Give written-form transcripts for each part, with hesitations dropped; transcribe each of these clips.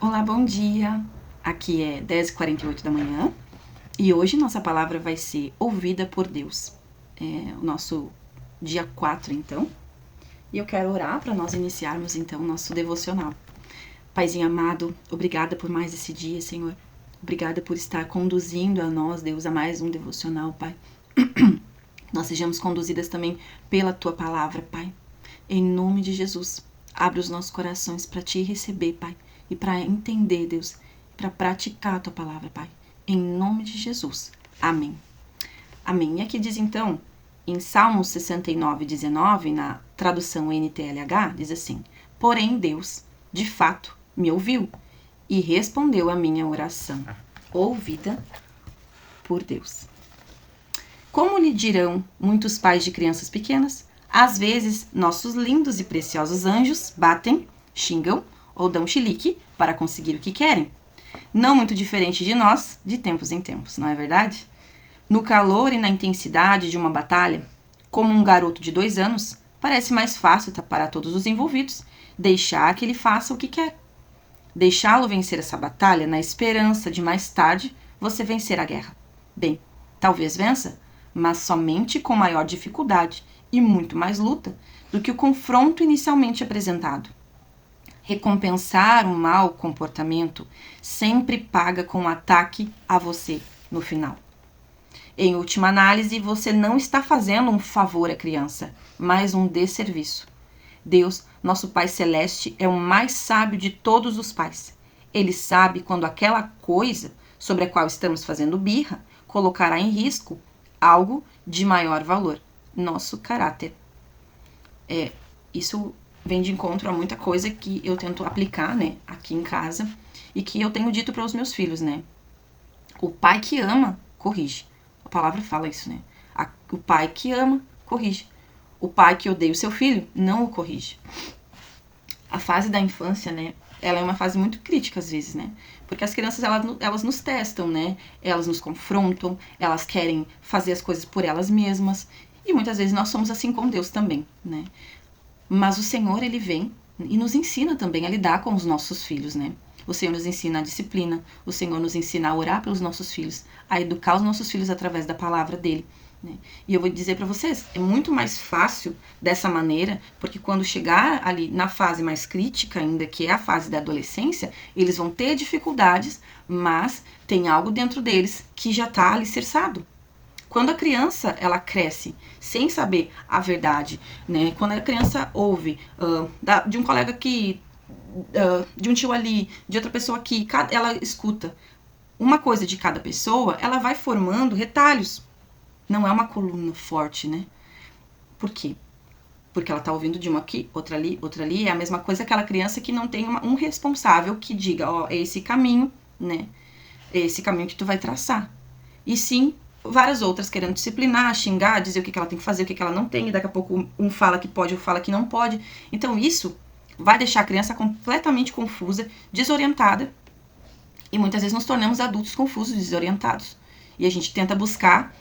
Olá, bom dia! Aqui é 10h48 da manhã e hoje nossa palavra vai ser ouvida por Deus. É o nosso dia 4, então. E eu quero orar para nós iniciarmos, então, o nosso devocional. Paizinho amado, obrigada por mais esse dia, Senhor. Obrigada por estar conduzindo a nós, Deus, a mais um devocional, Pai. Nós sejamos conduzidas também pela Tua palavra, Pai. Em nome de Jesus, abre os nossos corações para Te receber, Pai. E para entender, Deus, para praticar a Tua palavra, Pai. Em nome de Jesus. Amém. Amém. E aqui diz então, em Salmos 69:19, na tradução NTLH, diz assim: porém Deus, de fato, me ouviu e respondeu a minha oração, ouvida por Deus. Como lhe dirão muitos pais de crianças pequenas, às vezes nossos lindos e preciosos anjos batem, xingam ou dão chilique para conseguir o que querem. Não muito diferente de nós, de tempos em tempos, não é verdade? No calor e na intensidade de uma batalha, como um garoto de 2 anos, parece mais fácil para todos os envolvidos deixar que ele faça o que quer. Deixá-lo vencer essa batalha na esperança de mais tarde você vencer a guerra. Bem, talvez vença, mas somente com maior dificuldade e muito mais luta do que o confronto inicialmente apresentado. Recompensar um mau comportamento sempre paga com um ataque a você no final. Em última análise, você não está fazendo um favor à criança, mas um desserviço. Deus, nosso Pai Celeste, é o mais sábio de todos os pais. Ele sabe quando aquela coisa sobre a qual estamos fazendo birra colocará em risco algo de maior valor, nosso caráter. Isso vem de encontro a muita coisa que eu tento aplicar, né, aqui em casa e que eu tenho dito para os meus filhos, né. O pai que ama, corrige. A palavra fala isso, né. O pai que ama, corrige. O pai que odeia o seu filho, não o corrige. A fase da infância, né, ela é uma fase muito crítica às vezes, né, porque as crianças, elas nos testam, né, elas nos confrontam, elas querem fazer as coisas por elas mesmas, e muitas vezes nós somos assim com Deus também, né. Mas o Senhor, ele vem e nos ensina também a lidar com os nossos filhos, né? O Senhor nos ensina a disciplina, o Senhor nos ensina a orar pelos nossos filhos, a educar os nossos filhos através da palavra dele, né? E eu vou dizer para vocês, é muito mais fácil dessa maneira, porque quando chegar ali na fase mais crítica ainda, que é a fase da adolescência, eles vão ter dificuldades, mas tem algo dentro deles que já está alicerçado. Quando a criança, ela cresce sem saber a verdade, né? Quando a criança ouve de um colega aqui, de um tio ali, de outra pessoa aqui, ela escuta uma coisa de cada pessoa, ela vai formando retalhos. Não é uma coluna forte, né? Por quê? Porque ela tá ouvindo de uma aqui, outra ali. É a mesma coisa aquela criança que não tem um responsável que diga, ó, é esse caminho, né? É esse caminho que tu vai traçar. E sim, várias outras querendo disciplinar, xingar, dizer o que ela tem que fazer, o que ela não tem, e daqui a pouco um fala que pode, outro fala que não pode. Então isso vai deixar a criança completamente confusa, desorientada, e muitas vezes nos tornamos adultos confusos, desorientados. E a gente tenta buscar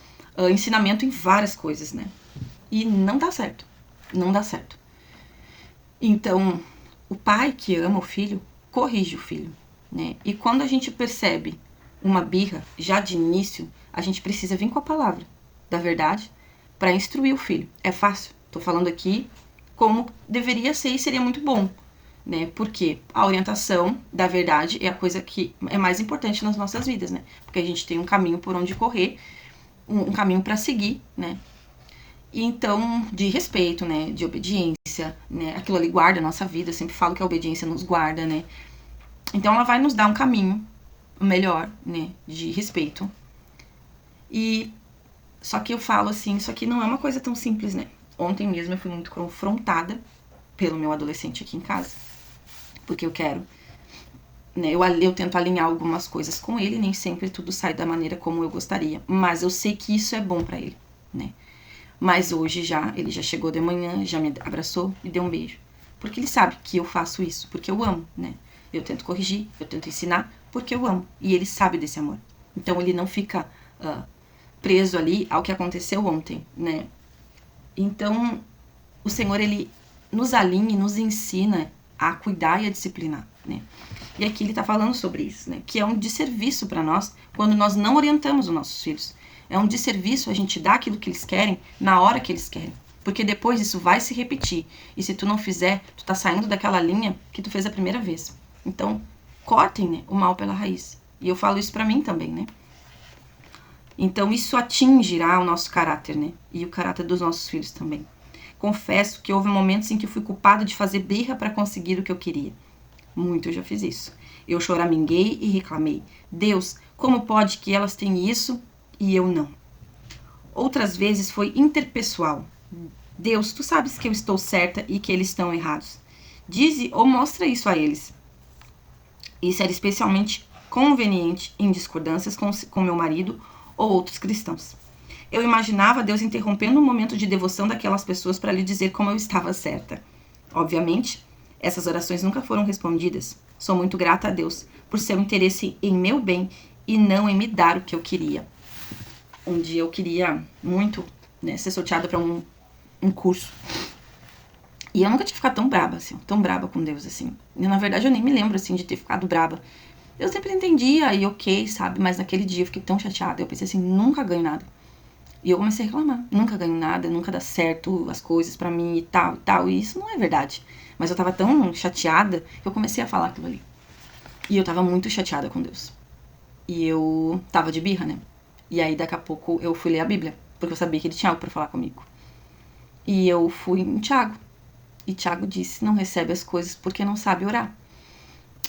ensinamento em várias coisas, né? E não dá certo. Não dá certo. Então, o pai que ama o filho, corrige o filho, né? E quando a gente percebe uma birra, já de início, a gente precisa vir com a palavra da verdade para instruir o filho. É fácil. Tô falando aqui como deveria ser e seria muito bom, né? Porque a orientação da verdade é a coisa que é mais importante nas nossas vidas, né? Porque a gente tem um caminho por onde correr, um caminho para seguir, né? E então, de respeito, né? De obediência, né? Aquilo ali guarda a nossa vida. Eu sempre falo que a obediência nos guarda, né? Então, ela vai nos dar um caminho melhor, né? De respeito. E só que eu falo assim, isso aqui não é uma coisa tão simples, né? Ontem mesmo eu fui muito confrontada pelo meu adolescente aqui em casa. Porque eu quero, né? Eu tento alinhar algumas coisas com ele, nem sempre tudo sai da maneira como eu gostaria. Mas eu sei que isso é bom pra ele, né? Mas hoje ele já chegou de manhã, já me abraçou e deu um beijo. Porque ele sabe que eu faço isso, porque eu amo, né? Eu tento corrigir, eu tento ensinar, porque eu amo. E ele sabe desse amor. Então ele não fica preso ali ao que aconteceu ontem, né? Então, o Senhor, ele nos alinha e nos ensina a cuidar e a disciplinar. né? E aqui ele está falando sobre isso, né? Que é um desserviço para nós quando nós não orientamos os nossos filhos. É um desserviço a gente dar aquilo que eles querem na hora que eles querem. Porque depois isso vai se repetir. E se tu não fizer, tu tá saindo daquela linha que tu fez a primeira vez. Então, cortem, né, o mal pela raiz. E eu falo isso pra mim também, né? Então, isso atingirá o nosso caráter, né? E o caráter dos nossos filhos também. Confesso que houve momentos em que eu fui culpada de fazer birra para conseguir o que eu queria. Muito eu já fiz isso. Eu choraminguei e reclamei. Deus, como pode que elas tenham isso e eu não? Outras vezes foi interpessoal. Deus, tu sabes que eu estou certa e que eles estão errados. Dize ou mostra isso a eles. Isso era especialmente conveniente em discordâncias com meu marido ou outros cristãos. Eu imaginava Deus interrompendo um momento de devoção daquelas pessoas para lhe dizer como eu estava certa. Obviamente, essas orações nunca foram respondidas. Sou muito grata a Deus por seu interesse em meu bem e não em me dar o que eu queria. Um dia eu queria muito, né, ser sorteada para um curso. E eu nunca tinha ficado tão braba, assim, tão braba com Deus, assim. E, na verdade, eu nem me lembro, assim, de ter ficado braba. Eu sempre entendia e ok, sabe? Mas naquele dia eu fiquei tão chateada. Eu pensei assim, nunca ganho nada. E eu comecei a reclamar. Nunca ganho nada, nunca dá certo as coisas pra mim e tal, e tal. E isso não é verdade. Mas eu tava tão chateada que eu comecei a falar aquilo ali. E eu tava muito chateada com Deus. E eu tava de birra, né? E aí, daqui a pouco, eu fui ler a Bíblia. Porque eu sabia que ele tinha algo pra falar comigo. E eu fui em Tiago. E Tiago disse, não recebe as coisas porque não sabe orar.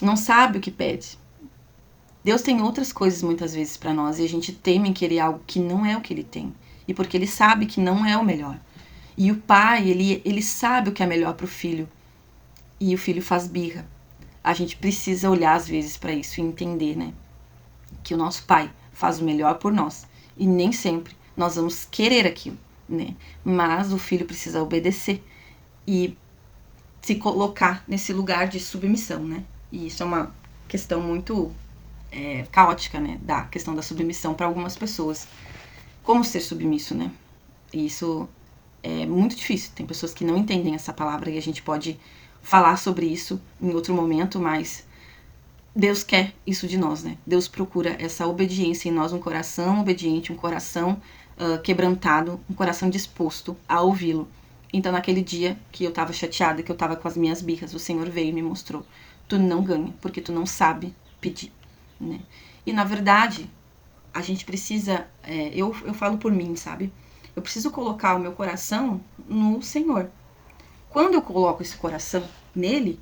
Não sabe o que pede. Deus tem outras coisas muitas vezes pra nós. E a gente teme em querer algo que não é o que ele tem. E porque ele sabe que não é o melhor. E o pai, ele sabe o que é melhor pro filho. E o filho faz birra. A gente precisa olhar às vezes pra isso e entender, né? Que o nosso pai faz o melhor por nós. E nem sempre nós vamos querer aquilo, né? Mas o filho precisa obedecer e se colocar nesse lugar de submissão, né? E isso é uma questão muito caótica, né? Da questão da submissão para algumas pessoas. Como ser submisso, né? E isso é muito difícil. Tem pessoas que não entendem essa palavra e a gente pode falar sobre isso em outro momento, mas Deus quer isso de nós, né? Deus procura essa obediência em nós, um coração obediente, um coração quebrantado, um coração disposto a ouvi-lo. Então, naquele dia que eu tava chateada, que eu tava com as minhas birras, o Senhor veio e me mostrou. Tu não ganha, porque tu não sabe pedir, né? E, na verdade, a gente precisa... eu falo por mim, sabe? Eu preciso colocar o meu coração no Senhor. Quando eu coloco esse coração nele,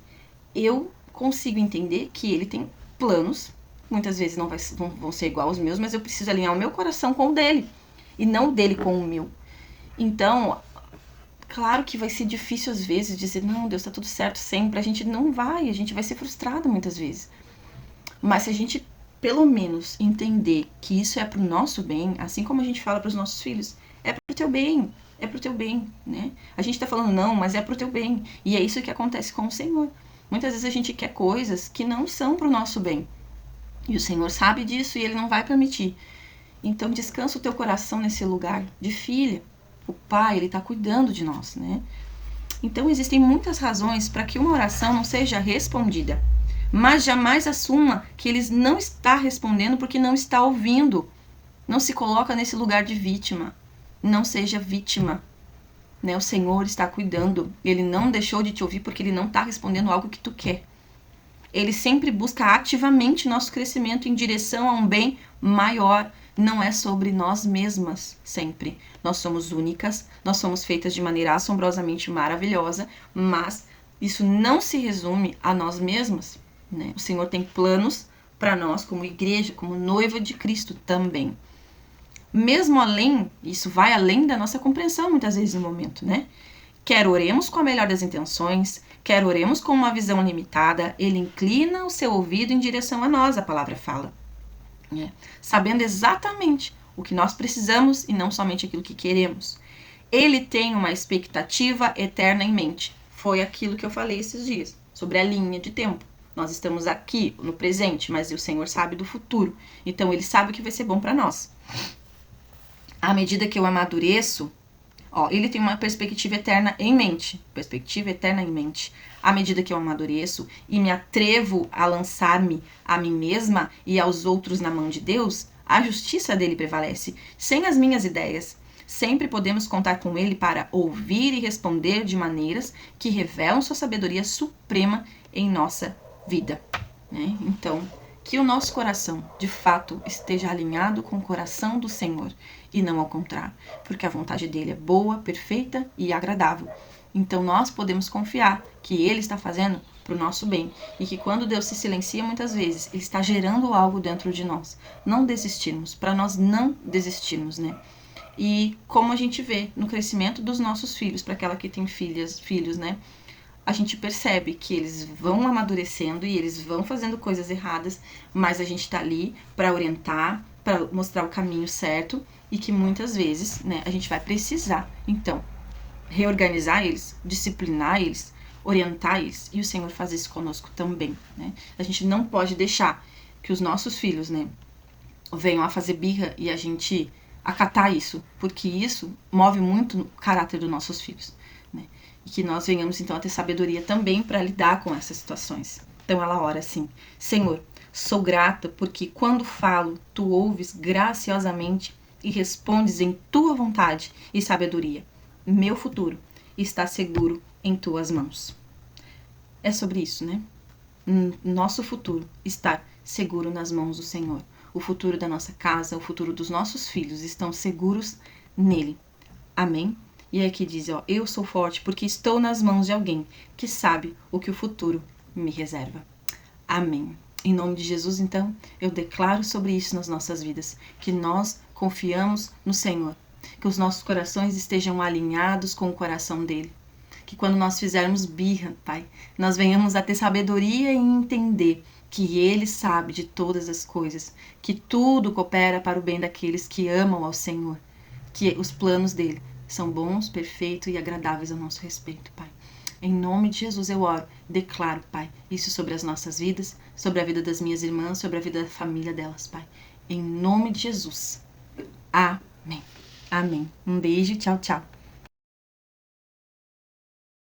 eu consigo entender que ele tem planos. Muitas vezes não vão ser igual aos meus, mas eu preciso alinhar o meu coração com o dele. E não o dele com o meu. Então... Claro que vai ser difícil às vezes dizer, não, Deus, tá tudo certo sempre. A gente não vai, a gente vai ser frustrado muitas vezes. Mas se a gente, pelo menos, entender que isso é pro nosso bem, assim como a gente fala pros nossos filhos, é pro teu bem, é pro teu bem, né? A gente tá falando não, mas é pro teu bem. E é isso que acontece com o Senhor. Muitas vezes a gente quer coisas que não são pro nosso bem. E o Senhor sabe disso e Ele não vai permitir. Então descansa o teu coração nesse lugar de filha. O Pai, Ele está cuidando de nós, né? Então, existem muitas razões para que uma oração não seja respondida. Mas jamais assuma que Ele não está respondendo porque não está ouvindo. Não se coloca nesse lugar de vítima. Não seja vítima, né? O Senhor está cuidando. Ele não deixou de te ouvir porque Ele não está respondendo algo que tu quer. Ele sempre busca ativamente nosso crescimento em direção a um bem maior. Não é sobre nós mesmas, sempre. Nós somos únicas, nós somos feitas de maneira assombrosamente maravilhosa, mas isso não se resume a nós mesmas, né? O Senhor tem planos para nós como igreja, como noiva de Cristo também. Mesmo além, isso vai além da nossa compreensão muitas vezes no momento, né? Quer oremos com a melhor das intenções, quer oremos com uma visão limitada, Ele inclina o seu ouvido em direção a nós, a palavra fala. Sabendo exatamente o que nós precisamos e não somente aquilo que queremos. Ele tem uma expectativa eterna em mente. Foi aquilo que eu falei esses dias, sobre a linha de tempo. Nós estamos aqui no presente, mas o Senhor sabe do futuro. Então Ele sabe o que vai ser bom para nós. À medida que eu amadureço, Ó, ele tem uma perspectiva eterna em mente. Perspectiva eterna em mente. À medida que eu amadureço e me atrevo a lançar-me a mim mesma e aos outros na mão de Deus, a justiça dele prevalece, sem as minhas ideias. Sempre podemos contar com ele para ouvir e responder de maneiras que revelam sua sabedoria suprema em nossa vida, né? Então, que o nosso coração, de fato, esteja alinhado com o coração do Senhor e não ao contrário, porque a vontade dele é boa, perfeita e agradável. Então, nós podemos confiar que ele está fazendo para o nosso bem e que quando Deus se silencia muitas vezes, ele está gerando algo dentro de nós. Não desistirmos, para nós não desistirmos, né? E como a gente vê no crescimento dos nossos filhos, para aquela que tem filhos, né? A gente percebe que eles vão amadurecendo e eles vão fazendo coisas erradas, mas a gente tá ali para orientar, para mostrar o caminho certo e que muitas vezes, né, a gente vai precisar, então, reorganizar eles, disciplinar eles, orientar eles, e o Senhor faz isso conosco também, né? A gente não pode deixar que os nossos filhos, né, venham a fazer birra e a gente acatar isso, porque isso move muito o caráter dos nossos filhos, né? E que nós venhamos então a ter sabedoria também para lidar com essas situações. Então ela ora assim: Senhor, sou grata porque quando falo, tu ouves graciosamente e respondes em tua vontade e sabedoria. Meu futuro está seguro em tuas mãos. É sobre isso, né? Nosso futuro está seguro nas mãos do Senhor. O futuro da nossa casa, o futuro dos nossos filhos estão seguros nele. Amém? E aí aqui diz, ó, eu sou forte porque estou nas mãos de alguém que sabe o que o futuro me reserva. Amém. Em nome de Jesus, então, eu declaro sobre isso nas nossas vidas, que nós confiamos no Senhor, que os nossos corações estejam alinhados com o coração dele, que quando nós fizermos birra, Pai, nós venhamos a ter sabedoria e entender que ele sabe de todas as coisas, que tudo coopera para o bem daqueles que amam ao Senhor, que os planos dele são bons, perfeitos e agradáveis a nosso respeito, Pai. Em nome de Jesus eu oro, declaro, Pai, isso sobre as nossas vidas, sobre a vida das minhas irmãs, sobre a vida da família delas, Pai. Em nome de Jesus. Amém. Amém. Um beijo, tchau, tchau.